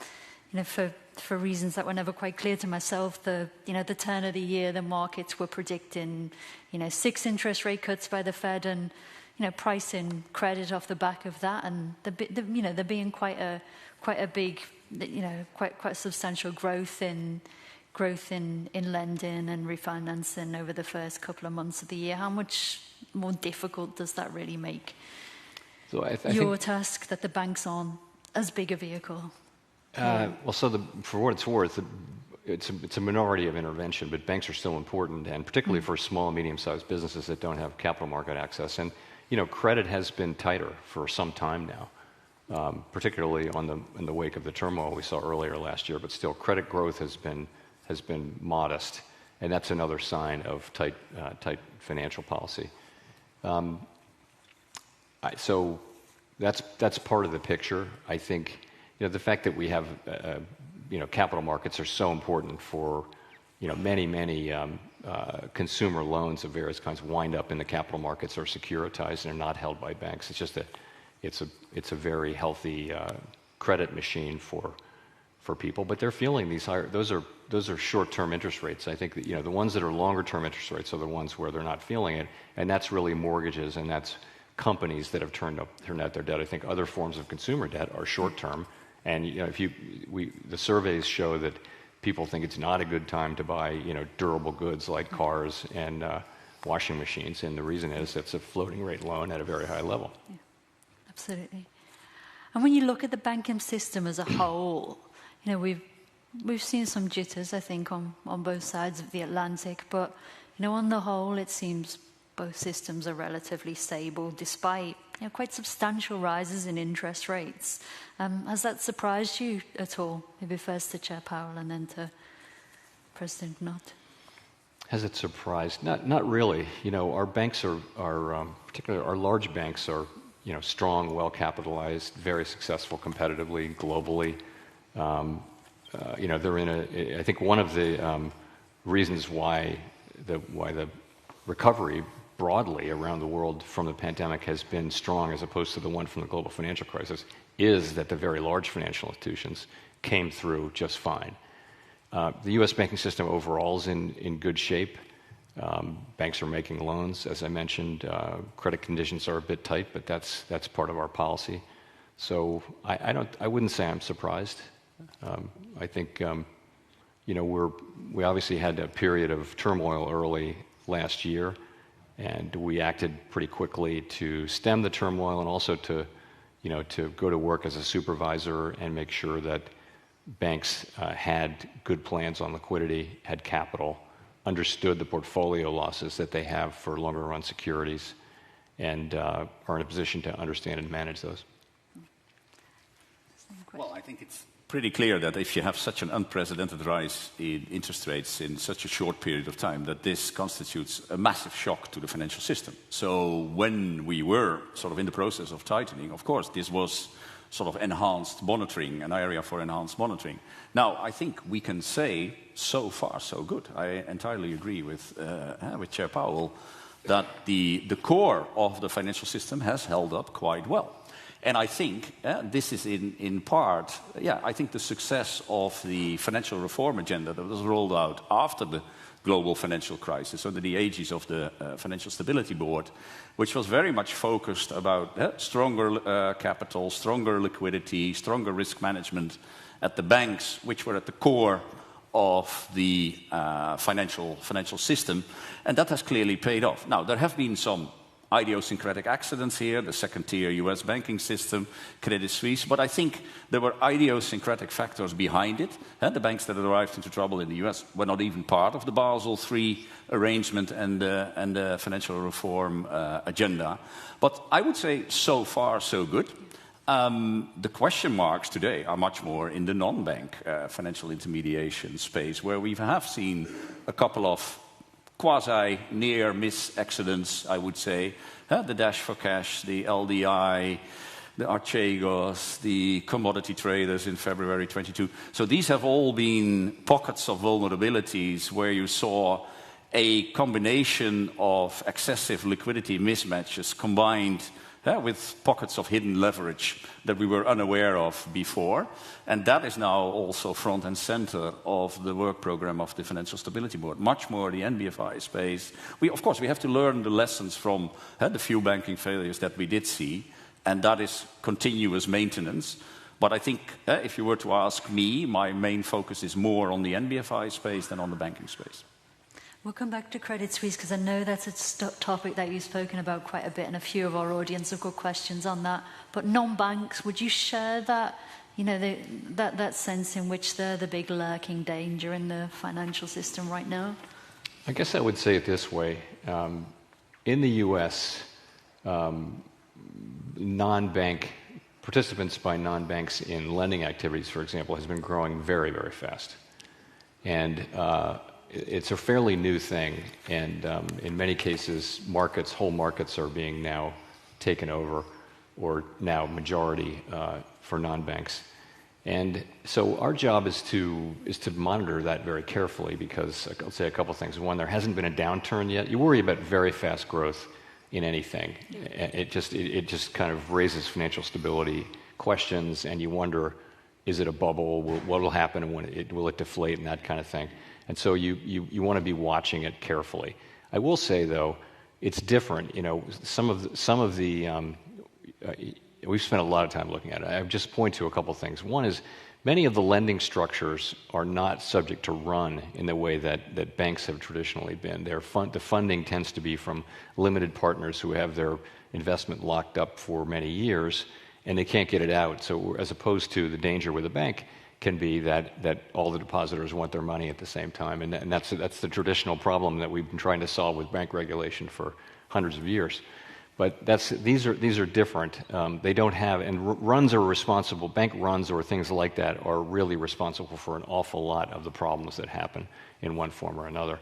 for reasons that were never quite clear to myself, the turn of the year, the markets were predicting, 6 interest rate cuts by the Fed, and pricing credit off the back of that, and there being quite a big, quite substantial growth in lending and refinancing over the first couple of months of the year. How much more difficult does that really make your task that the banks aren't as big a vehicle? For what it's worth, it's a minority of intervention, but banks are still important, and particularly for small and medium-sized businesses that don't have capital market access. And credit has been tighter for some time now, particularly in the wake of the turmoil we saw earlier last year. But still, credit growth has been modest, and that's another sign of tight financial policy. So that's part of the picture. I think the fact that we have capital markets are so important for many consumer loans of various kinds wind up in the capital markets or securitized and are not held by banks. It's just it's a very healthy credit machine for people, but they're feeling these higher. Those are short-term interest rates. I think that the ones that are longer-term interest rates are the ones where they're not feeling it, and that's really mortgages, and that's companies that have turned out their debt. I think other forms of consumer debt are short-term, and the surveys show that people think it's not a good time to buy durable goods like cars and washing machines, and the reason is it's a floating rate loan at a very high level. Yeah, absolutely. And when you look at the banking system as a whole, we've seen some jitters, I think, on both sides of the Atlantic, but on the whole, it seems both systems are relatively stable, despite quite substantial rises in interest rates. Has that surprised you at all? Maybe first to Chair Powell and then to President Knott. Has it surprised? Not really. Our banks are particularly our large banks are strong, well capitalized, very successful competitively, globally. They're in I think one of the reasons why the recovery broadly around the world from the pandemic has been strong as opposed to the one from the global financial crisis is that the very large financial institutions came through just fine. The U.S. banking system overall is in good shape. Banks are making loans, as I mentioned. Credit conditions are a bit tight, but that's part of our policy. So I wouldn't say I'm surprised. I think we obviously had a period of turmoil early last year, and we acted pretty quickly to stem the turmoil and also to go to work as a supervisor and make sure that banks had good plans on liquidity, had capital, understood the portfolio losses that they have for longer run securities, and are in a position to understand and manage those. Well, I think it's pretty clear that if you have such an unprecedented rise in interest rates in such a short period of time, that this constitutes a massive shock to the financial system. So when we were sort of in the process of tightening, of course, this was sort of enhanced monitoring, an area for enhanced monitoring. Now, I think we can say, so far, so good. I entirely agree with Chair Powell that the core of the financial system has held up quite well. And I think this is in part, I think the success of the financial reform agenda that was rolled out after the global financial crisis under the aegis of the Financial Stability Board, which was very much focused about stronger capital, stronger liquidity, stronger risk management at the banks, which were at the core of the financial system, and that has clearly paid off. Now, there have been some idiosyncratic accidents here, the second-tier US banking system, Credit Suisse, but I think there were idiosyncratic factors behind it. The banks that arrived into trouble in the US were not even part of the Basel III arrangement and the financial reform agenda. But I would say so far, so good. The question marks today are much more in the non-bank financial intermediation space, where we have seen a couple of quasi-near-miss accidents, I would say. The Dash for Cash, the LDI, the Archegos, the commodity traders in February 22. So these have all been pockets of vulnerabilities where you saw a combination of excessive liquidity mismatches combined with pockets of hidden leverage that we were unaware of before. And that is now also front and center of the work program of the Financial Stability Board, much more the NBFI space. Of course, we have to learn the lessons from the few banking failures that we did see, and that is continuous maintenance. But I think if you were to ask me, my main focus is more on the NBFI space than on the banking space. We'll come back to Credit Suisse because I know that's a topic that you've spoken about quite a bit, and a few of our audience have got questions on that. But non-banks, would you share that, that sense in which they're the big lurking danger in the financial system right now? I guess I would say it this way. In the U.S., non-bank participants by non-banks in lending activities, for example, has been growing very, very fast. And it's a fairly new thing, and in many cases, whole markets are being now taken over, or now majority for non-banks. And so our job is to monitor that very carefully, because I'll say a couple of things. One, there hasn't been a downturn yet. You worry about very fast growth in anything. It just kind of raises financial stability questions, and you wonder, is it a bubble? What will happen? Will it deflate, and that kind of thing. And so you want to be watching it carefully. I will say, though, it's different. Some of the we've spent a lot of time looking at it. I just point to a couple of things. One is many of the lending structures are not subject to run in the way that banks have traditionally been. The funding tends to be from limited partners who have their investment locked up for many years, and they can't get it out. So as opposed to the danger with a bank can be that all the depositors want their money at the same time, and that's the traditional problem that we've been trying to solve with bank regulation for hundreds of years. But these are different. They don't have, and runs are responsible. Bank runs or things like that are really responsible for an awful lot of the problems that happen in one form or another.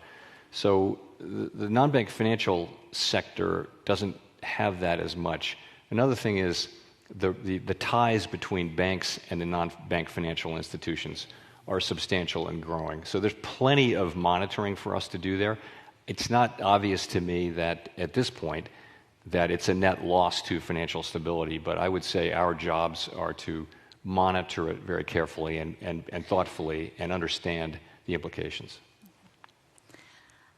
So the non-bank financial sector doesn't have that as much. Another thing is the ties between banks and the non-bank financial institutions are substantial and growing. So there's plenty of monitoring for us to do there. It's not obvious to me that at this point that it's a net loss to financial stability, but I would say our jobs are to monitor it very carefully and thoughtfully and understand the implications.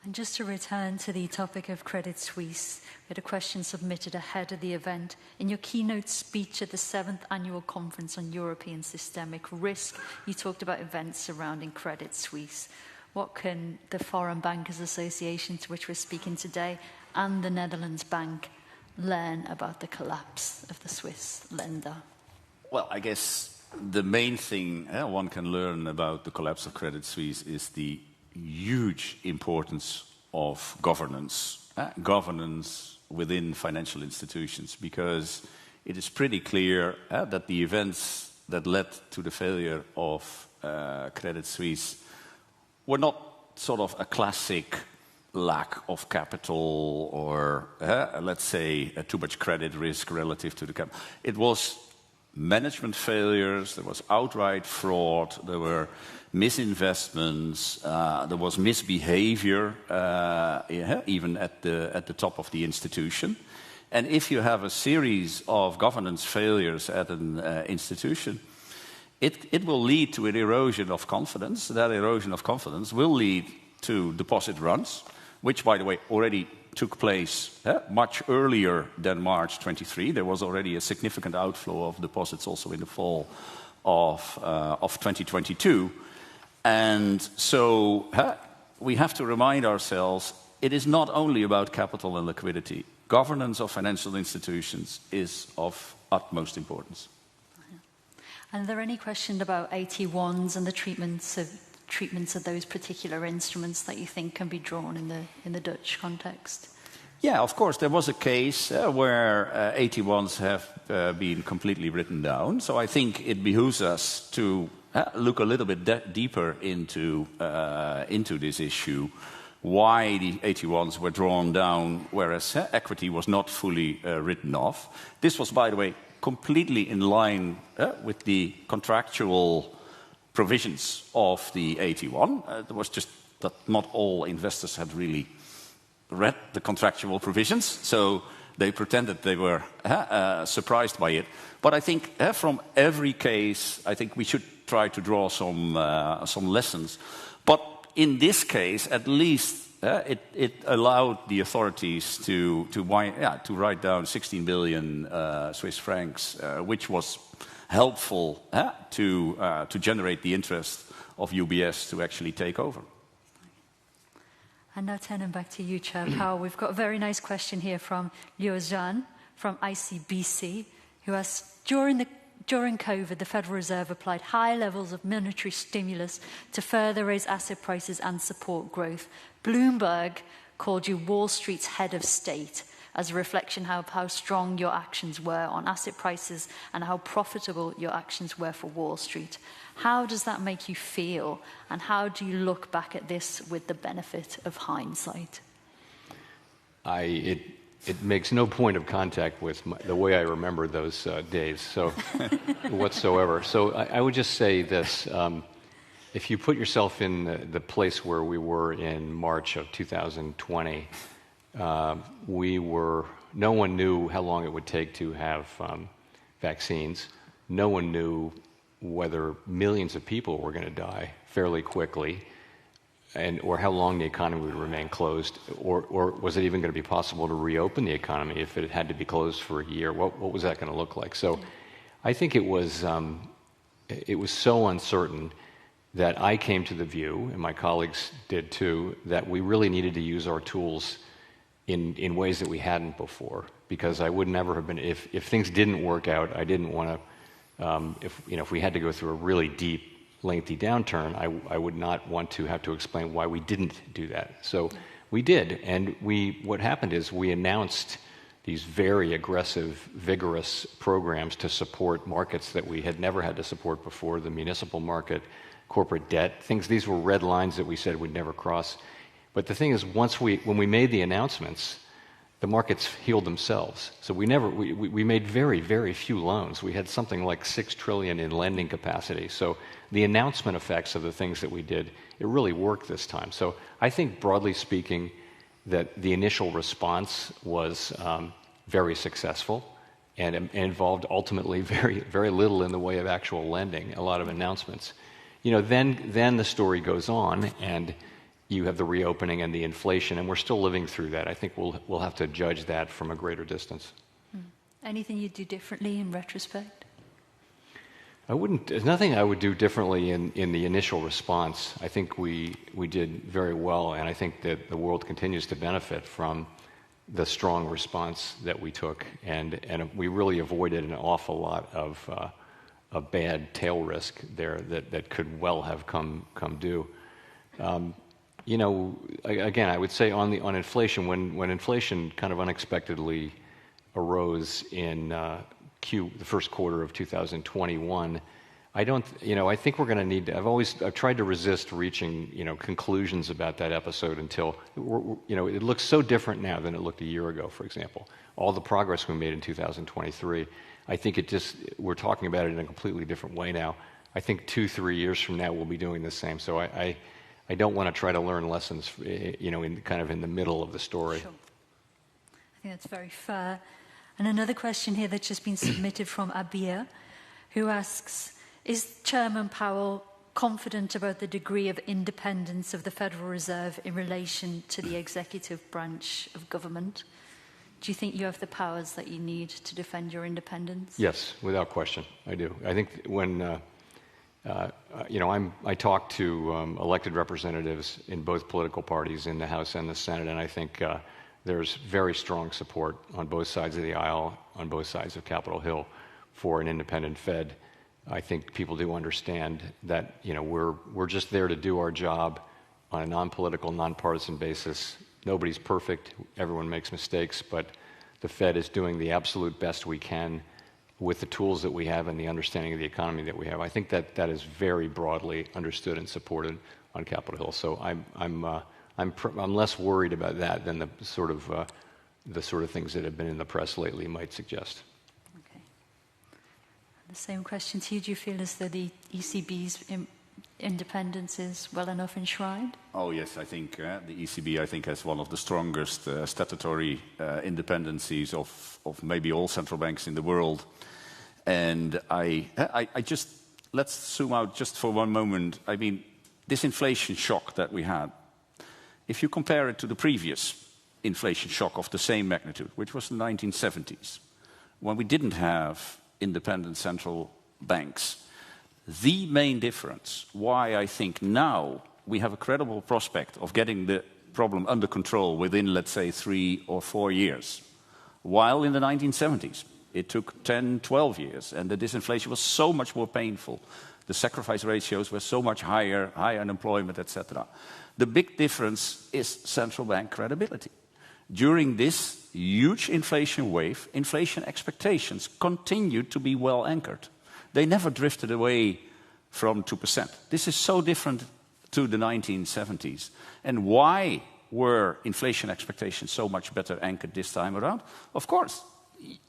And just to return to the topic of Credit Suisse, we had a question submitted ahead of the event. In your keynote speech at the 7th Annual Conference on European Systemic Risk, you talked about events surrounding Credit Suisse. What can the Foreign Bankers Association, to which we're speaking today, and the Netherlands Bank learn about the collapse of the Swiss lender? Well, I guess the main thing one can learn about the collapse of Credit Suisse is the huge importance of governance within financial institutions, because it is pretty clear that the events that led to the failure of Credit Suisse were not sort of a classic lack of capital or, let's say, too much credit risk relative to the capital. It was management failures, there was outright fraud, there were misinvestments, there was misbehavior, even at the top of the institution. And if you have a series of governance failures at an institution, it will lead to an erosion of confidence. That erosion of confidence will lead to deposit runs, which, by the way, already took place much earlier than March 23. There was already a significant outflow of deposits also in the fall of 2022. And so we have to remind ourselves, it is not only about capital and liquidity. Governance of financial institutions is of utmost importance. And are there any questions about AT1s and the treatments of those particular instruments that you think can be drawn in the Dutch context? Yeah, of course, there was a case where AT1s have been completely written down. So I think it behooves us to look a little bit deeper into this issue, why the AT1s were drawn down, whereas equity was not fully written off. This was, by the way, completely in line with the contractual provisions of the AT1. It was just that not all investors had really read the contractual provisions, so they pretended they were surprised by it. But I think from every case, I think we should try to draw some lessons. But in this case, at least, it allowed the authorities to write down 16 billion Swiss francs, which was helpful to generate the interest of UBS to actually take over. And now turning back to you, Chair Powell, we've got a very nice question here from Liu Zhan from ECBs, who asks, during COVID, the Federal Reserve applied high levels of monetary stimulus to further raise asset prices and support growth. Bloomberg called you Wall Street's head of state as a reflection of how strong your actions were on asset prices and how profitable your actions were for Wall Street. How does that make you feel, and how do you look back at this with the benefit of hindsight? It makes no point of contact with the way I remember those days, so whatsoever. So I would just say this: if you put yourself in the place where we were in March of 2020, no one knew how long it would take to have vaccines. No one knew whether millions of people were going to die fairly quickly, or how long the economy would remain closed, or was it even going to be possible to reopen the economy if it had to be closed for a year? What was that going to look like? So I think it was so uncertain that I came to the view, and my colleagues did too, that we really needed to use our tools in ways that we hadn't before, because I would never have been, if things didn't work out, I didn't want to, if we had to go through a really deep, lengthy downturn, I would not want to have to explain why we didn't do that. So we did, and what happened is we announced these very aggressive, vigorous programs to support markets that we had never had to support before, the municipal market, corporate debt, these were red lines that we said we'd never cross. But the thing is, when we made the announcements, the markets healed themselves. So we made very, very few loans. We had something like $6 trillion in lending capacity. So the announcement effects of the things that we did, it really worked this time. So I think, broadly speaking, that the initial response was very successful and involved ultimately very, very little in the way of actual lending, a lot of announcements. Then the story goes on, and you have the reopening and the inflation, and we're still living through that. I think we'll have to judge that from a greater distance. Anything you'd do differently in retrospect? There's nothing I would do differently in the initial response. I think we did very well, and I think that the world continues to benefit from the strong response that we took, and we really avoided an awful lot of bad tail risk there that could well have come due. Again, I would say on inflation, when inflation kind of unexpectedly arose in the first quarter of 2021, I think we're going to need to. I've tried to resist reaching conclusions about that episode until it looks so different now than it looked a year ago. For example, all the progress we made in 2023. I think we're talking about it in a completely different way now. I think 2-3 years from now we'll be doing the same. So I don't want to try to learn lessons, in the middle of the story. Sure. I think that's very fair. And another question here that's just been submitted from Abir, who asks, is Chairman Powell confident about the degree of independence of the Federal Reserve in relation to the executive branch of government? Do you think you have the powers that you need to defend your independence? Yes, without question, I do. I think when, I talk to elected representatives in both political parties, in the House and the Senate, and I think there's very strong support on both sides of the aisle, on both sides of Capitol Hill, for an independent Fed. I think people do understand that, we're just there to do our job on a non-political, non-partisan basis. Nobody's perfect. Everyone makes mistakes, but the Fed is doing the absolute best we can with the tools that we have and the understanding of the economy that we have. I think that is very broadly understood and supported on Capitol Hill. So I'm less worried about that than the sort of things that have been in the press lately might suggest. Okay. The same question to you. Do you feel as though the ECB's independence is well enough enshrined? Oh yes, I think the ECB has one of the strongest statutory independencies of maybe all central banks in the world. And let's zoom out just for one moment. I mean, this inflation shock that we had, if you compare it to the previous inflation shock of the same magnitude, which was the 1970s, when we didn't have independent central banks, the main difference why I think now we have a credible prospect of getting the problem under control within, let's say, 3 or 4 years, while in the 1970s it took 10, 12 years, and the disinflation was so much more painful. The sacrifice ratios were so much higher, high unemployment, etc. The big difference is central bank credibility. During this huge inflation wave, inflation expectations continued to be well anchored. They never drifted away from 2%. This is so different to the 1970s. And why were inflation expectations so much better anchored this time around? Of course,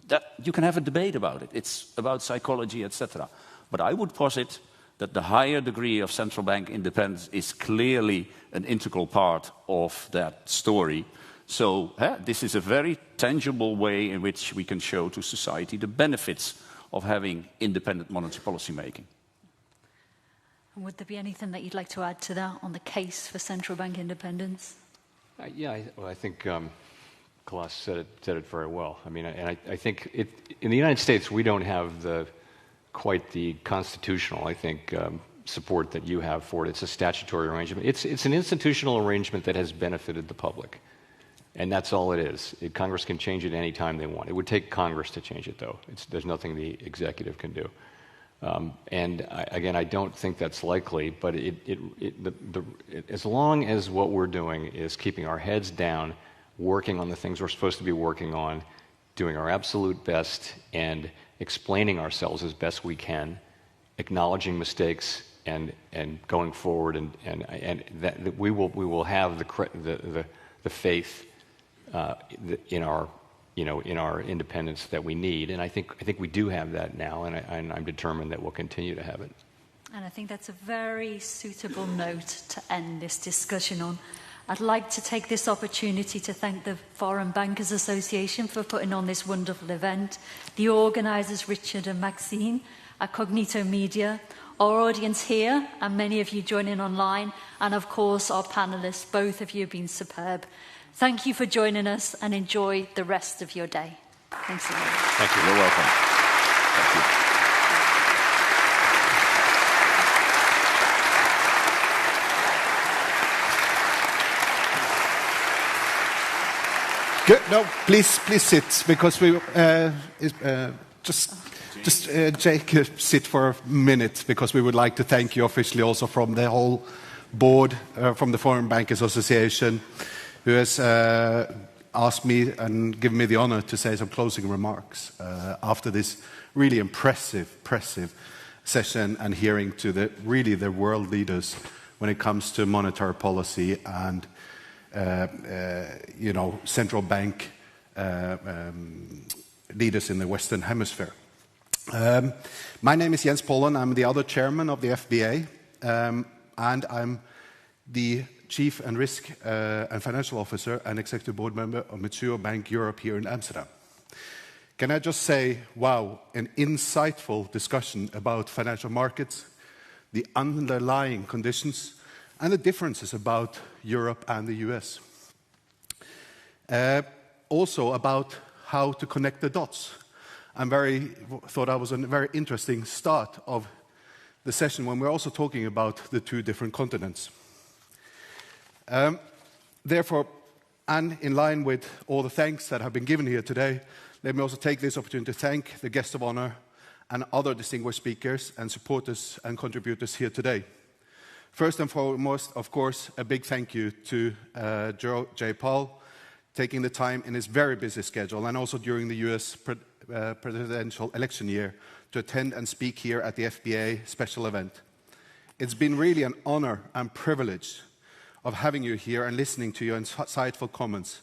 that you can have a debate about it. It's about psychology, etc. But I would posit that the higher degree of central bank independence is clearly an integral part of that story. So this is a very tangible way in which we can show to society the benefits of having independent monetary policy making. And would there be anything that you'd like to add to that on the case for central bank independence? I think Klaas said it very well. I mean, I think in the United States we don't have quite the constitutional, support that you have for it. It's a statutory arrangement. It's an institutional arrangement that has benefited the public. And that's all it is. Congress can change it any time they want. It would take Congress to change it, though. There's nothing the executive can do. I don't think that's likely, but as long as what we're doing is keeping our heads down, working on the things we're supposed to be working on, doing our absolute best, and explaining ourselves as best we can, acknowledging mistakes, and going forward, and that we will have the faith in our independence that we need, and I think we do have that now, and I'm determined that we'll continue to have it. And I think that's a very suitable note to end this discussion on. I'd like to take this opportunity to thank the Foreign Bankers Association for putting on this wonderful event, the organisers Richard and Maxine, at Cognito Media, our audience here, and many of you joining online, and of course our panellists. Both of you have been superb. Thank you for joining us, and enjoy the rest of your day. Thanks a lot. Thank you. You're welcome. Thank you. Good. No, please sit, because we Jake, sit for a minute, because we would like to thank you officially also from the whole board, from the Foreign Bankers Association, who has asked me and given me the honor to say some closing remarks after this really impressive session and hearing to the world leaders when it comes to monetary policy and central bank leaders in the Western Hemisphere. My name is Jens Pollen. I'm the other chairman of the FBA, and I'm the Chief and Risk and Financial Officer and Executive Board Member of Mature Bank Europe here in Amsterdam. Can I just say, wow, an insightful discussion about financial markets, the underlying conditions, and the differences about Europe and the US. Also about how to connect the dots. Thought that was a very interesting start of the session when we're also talking about the two different continents. Therefore, and in line with all the thanks that have been given here today, let me also take this opportunity to thank the guests of honor and other distinguished speakers and supporters and contributors here today. First and foremost, of course, a big thank you to Jerome Powell, taking the time in his very busy schedule and also during the US presidential election year to attend and speak here at the FBA special event. It's been really an honor and privilege of having you here and listening to your insightful comments.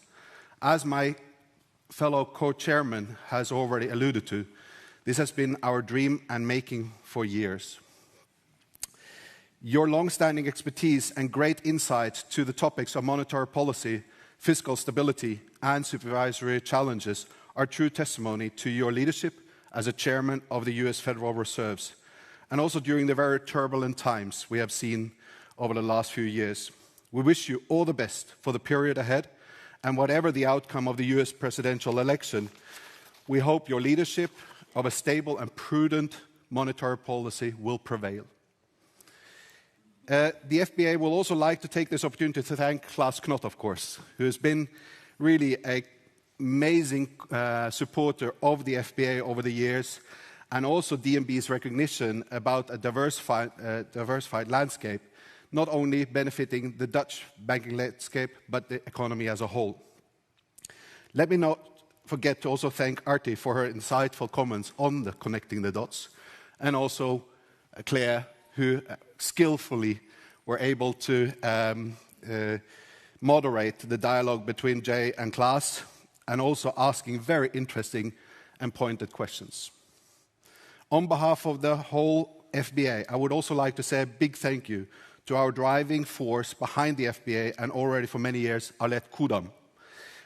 As my fellow co-chairman has already alluded to, this has been our dream and making for years. Your long-standing expertise and great insight to the topics of monetary policy, fiscal stability, and supervisory challenges are true testimony to your leadership as a chairman of the US Federal Reserves, and also during the very turbulent times we have seen over the last few years. We wish you all the best for the period ahead, and whatever the outcome of the US presidential election, we hope your leadership of a stable and prudent monetary policy will prevail. The FBA will also like to take this opportunity to thank Klaas Knot, of course, who has been really an amazing supporter of the FBA over the years, and also DNB's recognition about a diversified landscape, not only benefiting the Dutch banking landscape, but the economy as a whole. Let me not forget to also thank Artie for her insightful comments on the connecting the dots, and also Claire, who skillfully were able to moderate the dialogue between Jay and Klaas, and also asking very interesting and pointed questions. On behalf of the whole FBA, I would also like to say a big thank you to our driving force behind the FBA, and already for many years, Arlette Kudam.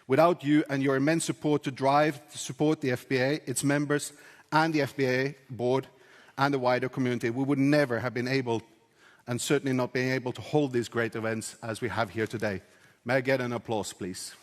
Without you and your immense support to support the FBA, its members, and the FBA board, and the wider community, we would never have been able, and certainly not being able to hold these great events as we have here today. May I get an applause, please?